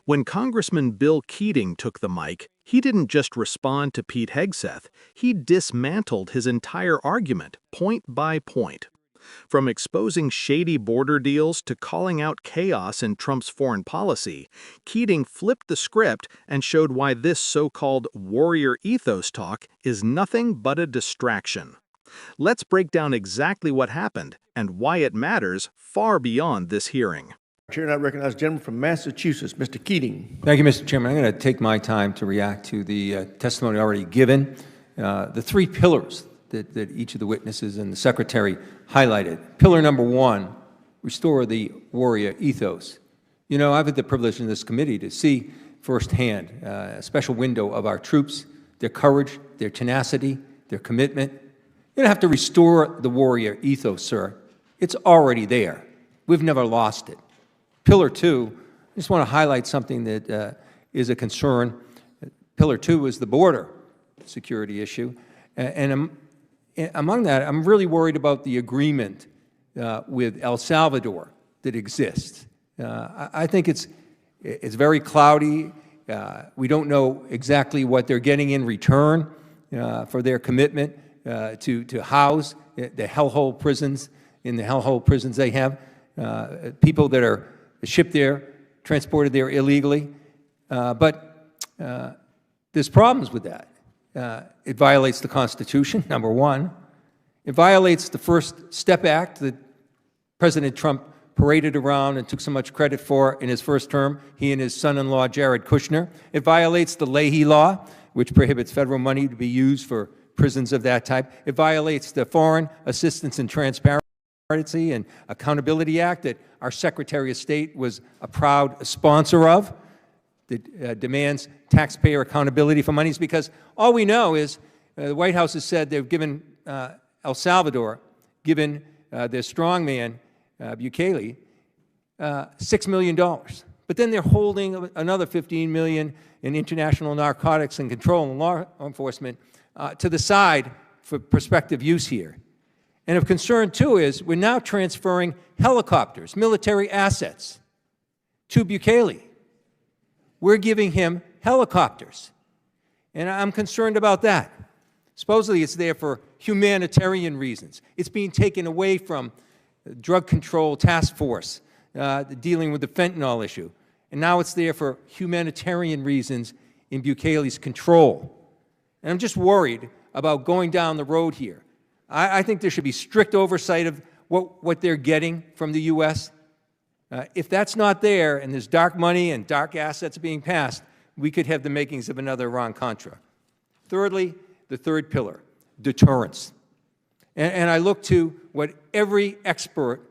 When Congressman Bill Keating took the mic, he didn't just respond to Pete Hegseth, he dismantled his entire argument, point by point. From exposing shady border deals to calling out chaos in Trump's foreign policy, Keating flipped the script and showed why this so-called warrior ethos talk is nothing but a distraction. Let's break down exactly what happened and why it matters far beyond this hearing. Chair, I recognize the gentleman from Massachusetts, Mr. Keating. Thank you, Mr. Chairman. I'm going to take my time to react to the testimony already given. The three pillars that each of the witnesses and the Secretary highlighted. Pillar number one, restore the warrior ethos. You know, I've had the privilege in this committee to see firsthand a special window of our troops, their courage, their tenacity, their commitment. You don't have to restore the warrior ethos, sir. It's already there. We've never lost it. Pillar two, I just want to highlight something that is a concern. Pillar two is the border security issue. And among that, I'm really worried about the agreement with El Salvador that exists. I think it's very cloudy. We don't know exactly what they're getting in return for their commitment to house the hellhole prisons, in the hellhole prisons they have, people that are shipped there, transported there illegally. But there's problems with that. It violates the Constitution, number one. It violates the First Step Act that President Trump paraded around and took so much credit for in his first term, he and his son-in-law, Jared Kushner. It violates the Leahy Law, which prohibits federal money to be used for prisons of that type. It violates the Foreign Assistance and Transparency and Accountability Act that our Secretary of State was a proud sponsor of, that demands taxpayer accountability for monies, because all we know is the White House has said they've given El Salvador, given their strongman, Bukele, $6 million. But then they're holding another $15 million in international narcotics and control and law enforcement to the side for prospective use here. And of concern, too, is we're now transferring helicopters, military assets, to Bukele. We're giving him helicopters. And I'm concerned about that. Supposedly it's there for humanitarian reasons. It's being taken away from the Drug Control Task Force dealing with the fentanyl issue. And now it's there for humanitarian reasons in Bukele's control. And I'm just worried about going down the road here. I think there should be strict oversight of what they're getting from the U.S. If that's not there and there's dark money and dark assets being passed, we could have the makings of another Iran-Contra. Thirdly, the third pillar, deterrence. And I look to what every expert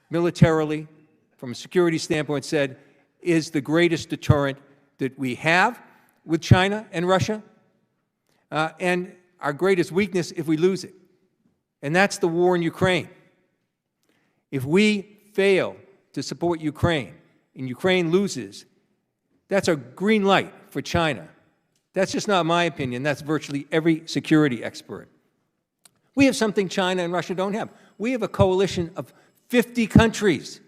militarily, from a security standpoint, said is the greatest deterrent that we have with China and Russia, and our greatest weakness if we lose it. And that's the war in Ukraine. If we fail to support Ukraine and Ukraine loses, that's a green light for China. That's just not my opinion. That's virtually every security expert. We have something China and Russia don't have. We have a coalition of 50 countries,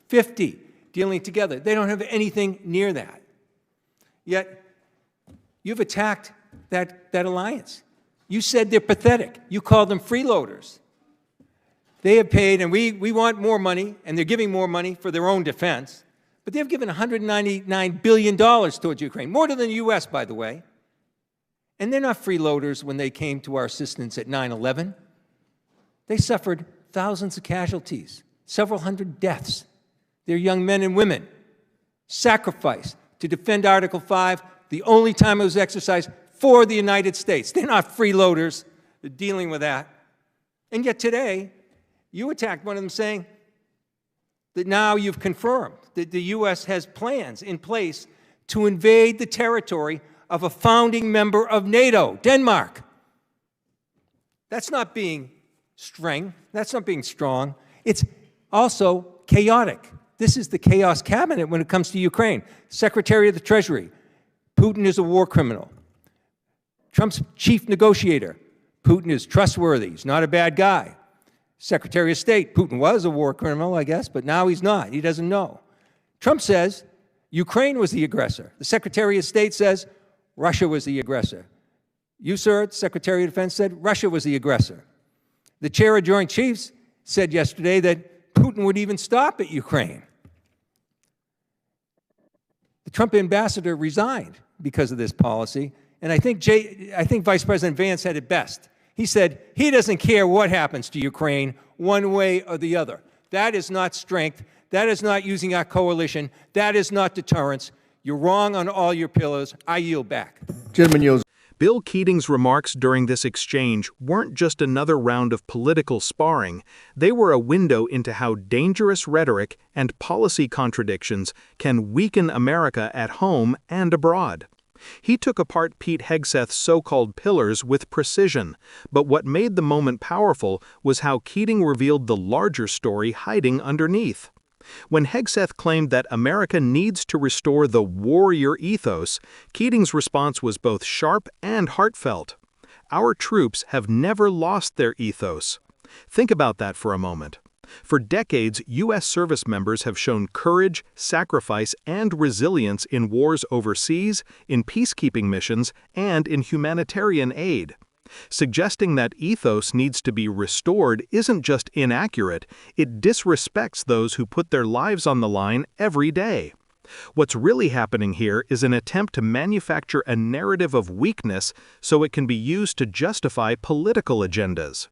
50 dealing together. They don't have anything near that. Yet, you've attacked that alliance. You said they're pathetic. You called them freeloaders. They have paid, and we want more money, and they're giving more money for their own defense, but they've given $199 billion towards Ukraine, more than the U.S., by the way. And they're not freeloaders when they came to our assistance at 9/11. They suffered thousands of casualties, several hundred deaths. They're young men and women sacrificed to defend Article 5, the only time it was exercised for the United States. They're not freeloaders. They're dealing with that. And yet today, you attacked one of them saying that now you've confirmed that the U.S. has plans in place to invade the territory of a founding member of NATO, Denmark. That's not being strong. That's not being strong. It's also chaotic. This is the chaos cabinet when it comes to Ukraine. Secretary of the Treasury, Putin is a war criminal. Trump's chief negotiator, Putin is trustworthy. He's not a bad guy. Secretary of State, Putin was a war criminal, I guess, but now he's not. He doesn't know. Trump says Ukraine was the aggressor. The Secretary of State says Russia was the aggressor. You, sir, the Secretary of Defense, said Russia was the aggressor. The chair of Joint Chiefs said yesterday that Putin would even stop at Ukraine. The Trump ambassador resigned because of this policy, and I think Vice President Vance said it best. He said he doesn't care what happens to Ukraine one way or the other. That is not strength. That is not using our coalition. That is not deterrence. You're wrong on all your pillars. I yield back. Gentleman yields. Bill Keating's remarks during this exchange weren't just another round of political sparring. They were a window into how dangerous rhetoric and policy contradictions can weaken America at home and abroad. He took apart Pete Hegseth's so-called pillars with precision, but what made the moment powerful was how Keating revealed the larger story hiding underneath. When Hegseth claimed that America needs to restore the warrior ethos, Keating's response was both sharp and heartfelt. Our troops have never lost their ethos. Think about that for a moment. For decades, U.S. service members have shown courage, sacrifice, and resilience in wars overseas, in peacekeeping missions, and in humanitarian aid. Suggesting that ethos needs to be restored isn't just inaccurate, it disrespects those who put their lives on the line every day. What's really happening here is an attempt to manufacture a narrative of weakness so it can be used to justify political agendas.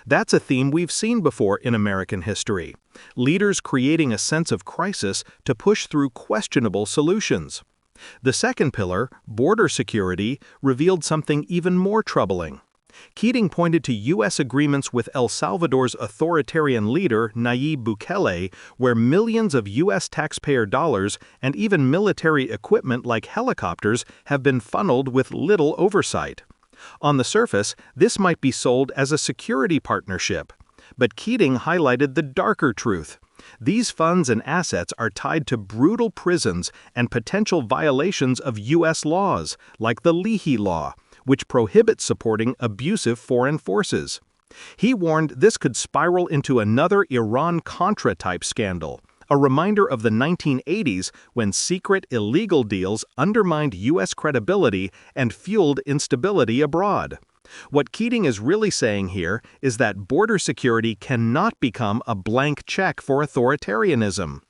That's a theme we've seen before in American history. Leaders creating a sense of crisis to push through questionable solutions. The second pillar, border security, revealed something even more troubling. Keating pointed to U.S. agreements with El Salvador's authoritarian leader, Nayib Bukele, where millions of U.S. taxpayer dollars and even military equipment like helicopters have been funneled with little oversight. On the surface, this might be sold as a security partnership. But Keating highlighted the darker truth. These funds and assets are tied to brutal prisons and potential violations of U.S. laws, like the Leahy Law, which prohibits supporting abusive foreign forces. He warned this could spiral into another Iran-Contra type scandal, a reminder of the 1980s when secret illegal deals undermined U.S. credibility and fueled instability abroad. What Keating is really saying here is that border security cannot become a blank check for authoritarianism.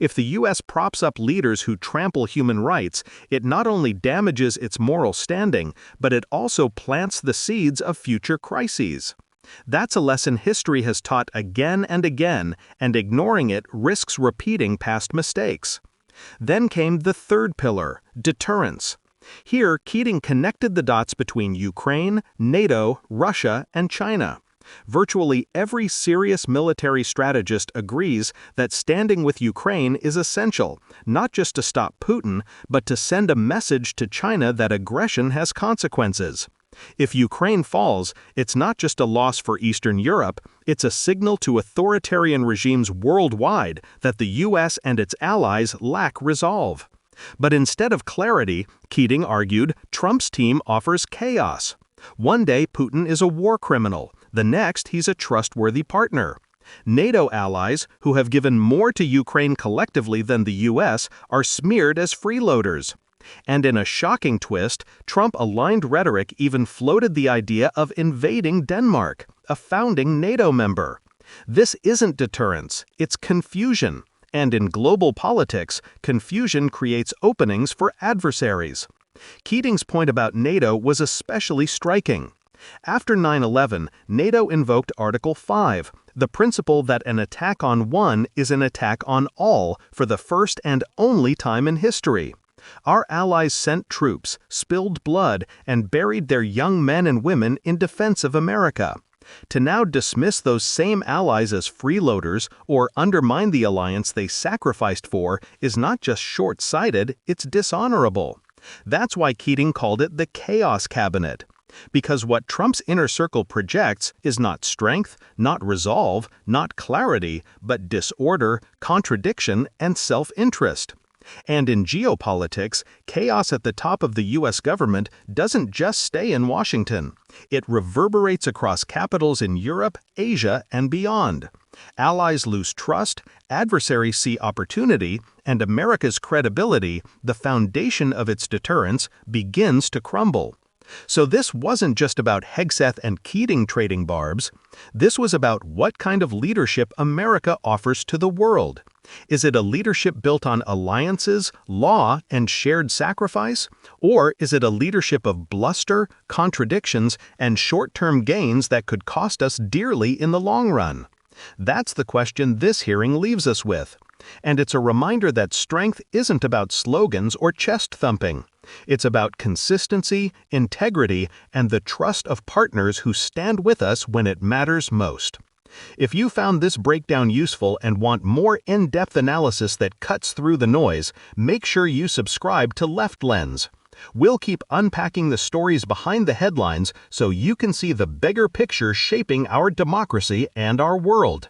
If the U.S. props up leaders who trample human rights, it not only damages its moral standing, but it also plants the seeds of future crises. That's a lesson history has taught again and again, and ignoring it risks repeating past mistakes. Then came the third pillar, deterrence. Here, Keating connected the dots between Ukraine, NATO, Russia, and China. Virtually every serious military strategist agrees that standing with Ukraine is essential, not just to stop Putin, but to send a message to China that aggression has consequences. If Ukraine falls, it's not just a loss for Eastern Europe, it's a signal to authoritarian regimes worldwide that the U.S. and its allies lack resolve. But instead of clarity, Keating argued, Trump's team offers chaos. One day Putin is a war criminal, the next he's a trustworthy partner. NATO allies, who have given more to Ukraine collectively than the U.S., are smeared as freeloaders. And in a shocking twist, Trump-aligned rhetoric even floated the idea of invading Denmark, a founding NATO member. This isn't deterrence, it's confusion. And in global politics, confusion creates openings for adversaries. Keating's point about NATO was especially striking. After 9/11, NATO invoked Article 5, the principle that an attack on one is an attack on all for the first and only time in history. Our allies sent troops, spilled blood, and buried their young men and women in defense of America. To now dismiss those same allies as freeloaders or undermine the alliance they sacrificed for is not just short-sighted, it's dishonorable. That's why Keating called it the Chaos Cabinet. Because what Trump's inner circle projects is not strength, not resolve, not clarity, but disorder, contradiction, and self-interest. And in geopolitics, chaos at the top of the U.S. government doesn't just stay in Washington. It reverberates across capitals in Europe, Asia, and beyond. Allies lose trust, adversaries see opportunity, and America's credibility, the foundation of its deterrence, begins to crumble. So this wasn't just about Hegseth and Keating trading barbs. This was about what kind of leadership America offers to the world. Is it a leadership built on alliances, law, and shared sacrifice? Or is it a leadership of bluster, contradictions, and short-term gains that could cost us dearly in the long run? That's the question this hearing leaves us with. And it's a reminder that strength isn't about slogans or chest thumping. It's about consistency, integrity, and the trust of partners who stand with us when it matters most. If you found this breakdown useful and want more in-depth analysis that cuts through the noise, make sure you subscribe to Left Lens. We'll keep unpacking the stories behind the headlines so you can see the bigger picture shaping our democracy and our world.